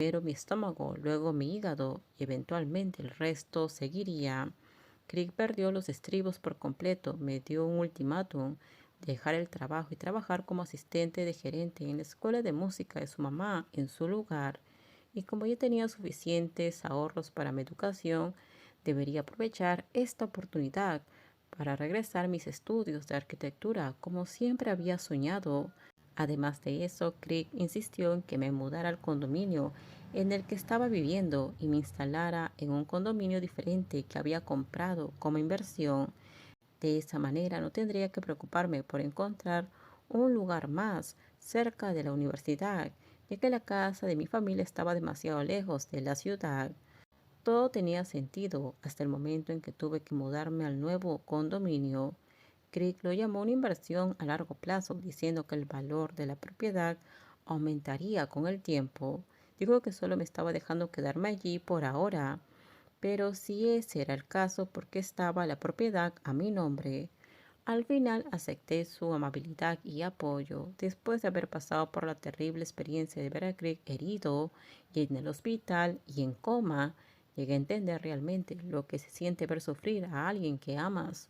Primero mi estómago, luego mi hígado y eventualmente el resto seguiría. Crick perdió los estribos por completo, me dio un ultimátum, dejar el trabajo y trabajar como asistente de gerente en la escuela de música de su mamá en su lugar. Y como ya tenía suficientes ahorros para mi educación, debería aprovechar esta oportunidad para regresar a mis estudios de arquitectura como siempre había soñado. Además de eso, Crick insistió en que me mudara al condominio en el que estaba viviendo y me instalara en un condominio diferente que había comprado como inversión. De esa manera no tendría que preocuparme por encontrar un lugar más cerca de la universidad, ya que la casa de mi familia estaba demasiado lejos de la ciudad. Todo tenía sentido hasta el momento en que tuve que mudarme al nuevo condominio. Crick lo llamó una inversión a largo plazo, diciendo que el valor de la propiedad aumentaría con el tiempo. Digo que solo me estaba dejando quedarme allí por ahora, pero si ese era el caso, ¿por qué estaba la propiedad a mi nombre? Al final acepté su amabilidad y apoyo. Después de haber pasado por la terrible experiencia de ver a Crick herido y en el hospital y en coma, llegué a entender realmente lo que se siente ver sufrir a alguien que amas.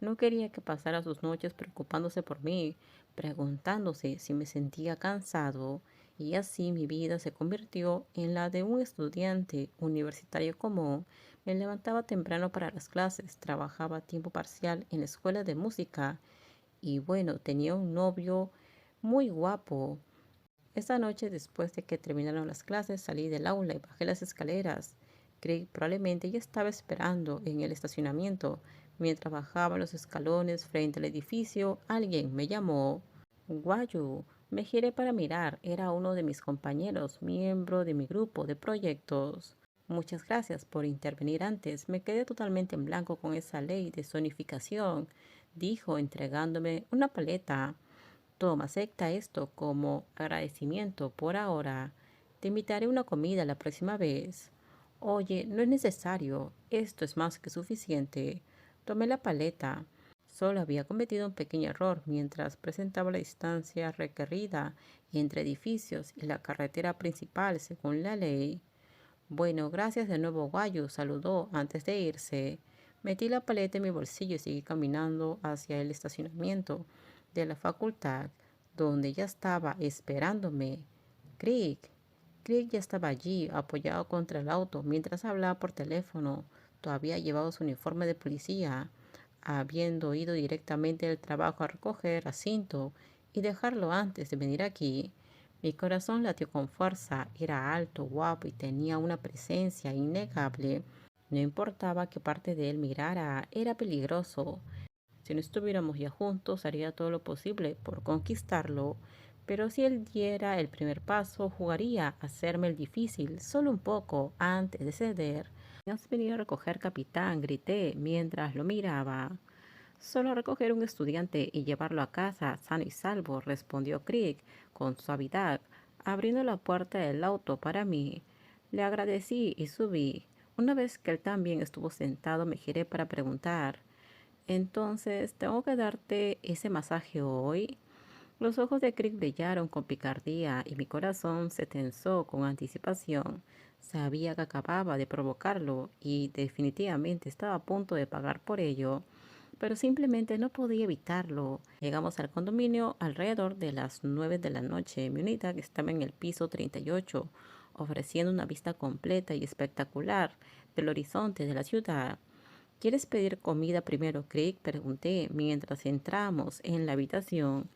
No quería que pasara sus noches preocupándose por mí, preguntándose si me sentía cansado, y así mi vida se convirtió en la de un estudiante universitario común. Me levantaba temprano para las clases, trabajaba a tiempo parcial en la escuela de música y bueno, tenía un novio muy guapo. Esa noche, después de que terminaron las clases, salí del aula y bajé las escaleras. Creí probablemente ya estaba esperando en el estacionamiento. Mientras bajaba los escalones frente al edificio, alguien me llamó. Guayu. Me giré para mirar. Era uno de mis compañeros, miembro de mi grupo de proyectos. Muchas gracias por intervenir antes. Me quedé totalmente en blanco con esa ley de zonificación, dijo, entregándome una paleta. Toma, acepta esto como agradecimiento por ahora. Te invitaré a una comida la próxima vez. Oye, no es necesario. Esto es más que suficiente. Tomé la paleta. Solo había cometido un pequeño error mientras presentaba la distancia requerida entre edificios y la carretera principal según la ley. Bueno, gracias de nuevo, Guayu, saludó antes de irse. Metí la paleta en mi bolsillo y seguí caminando hacia el estacionamiento de la facultad, donde ya estaba esperándome. Crick. Crick ya estaba allí, apoyado contra el auto, mientras hablaba por teléfono. Todavía llevaba su uniforme de policía, habiendo ido directamente del trabajo a recoger a Cinto y dejarlo antes de venir aquí. Mi corazón latió con fuerza, era alto, guapo y tenía una presencia innegable. No importaba qué parte de él mirara, era peligroso. Si no estuviéramos ya juntos, haría todo lo posible por conquistarlo, pero si él diera el primer paso, jugaría a hacerme el difícil, solo un poco, antes de ceder. Has venido a recoger, capitán, grité mientras lo miraba. Solo recoger un estudiante y llevarlo a casa sano y salvo, respondió Crick con suavidad, abriendo la puerta del auto para mí. Le agradecí y subí. Una vez que él también estuvo sentado, me giré para preguntar: entonces, ¿tengo que darte ese masaje hoy? Los ojos de Crick brillaron con picardía y mi corazón se tensó con anticipación. Sabía que acababa de provocarlo y definitivamente estaba a punto de pagar por ello, pero simplemente no podía evitarlo. Llegamos al condominio alrededor de las 9 de la noche. Mi unidad estaba en el piso 38, ofreciendo una vista completa y espectacular del horizonte de la ciudad. ¿Quieres pedir comida primero, Crick?, pregunté mientras entramos en la habitación.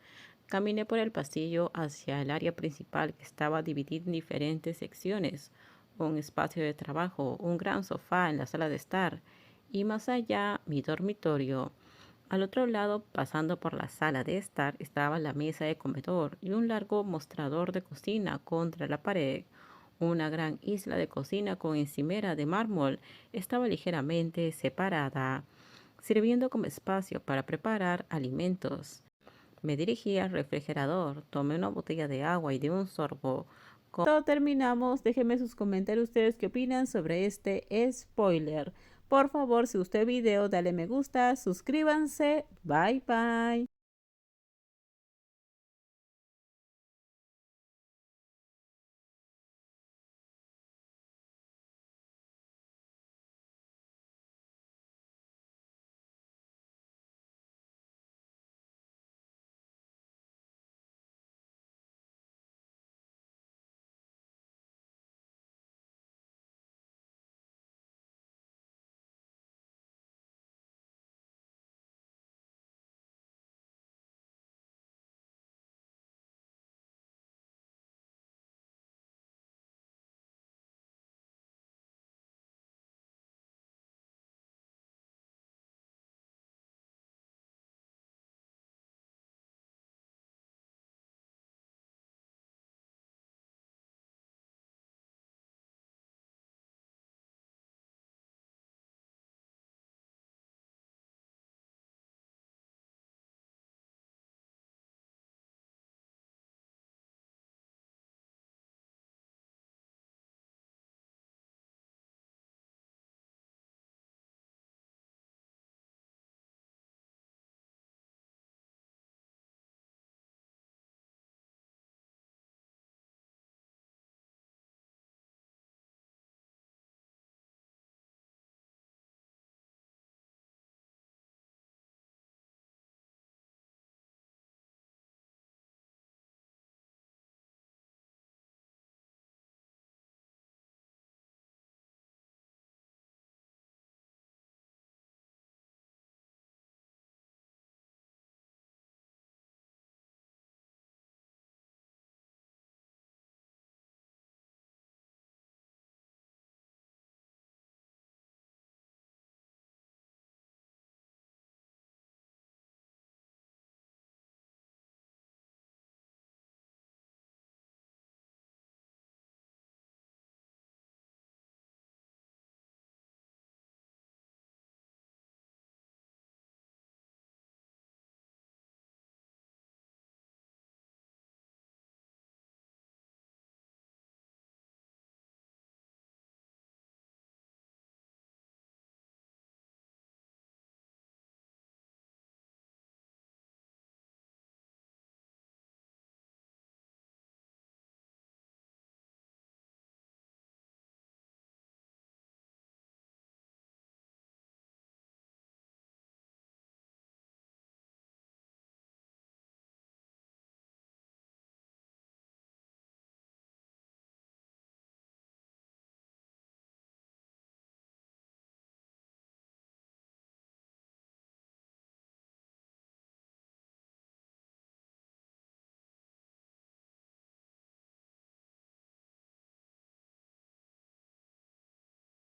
Caminé por el pasillo hacia el área principal, que estaba dividida en diferentes secciones: un espacio de trabajo, un gran sofá en la sala de estar y más allá mi dormitorio. Al otro lado, pasando por la sala de estar, estaba la mesa de comedor y un largo mostrador de cocina contra la pared. Una gran isla de cocina con encimera de mármol estaba ligeramente separada, sirviendo como espacio para preparar alimentos. Me dirigí al refrigerador, tomé una botella de agua y de un sorbo. Con todo terminamos. Déjenme sus comentarios ustedes qué opinan sobre este spoiler. Por favor, si gustó el video, dale me gusta, suscríbanse. Bye bye.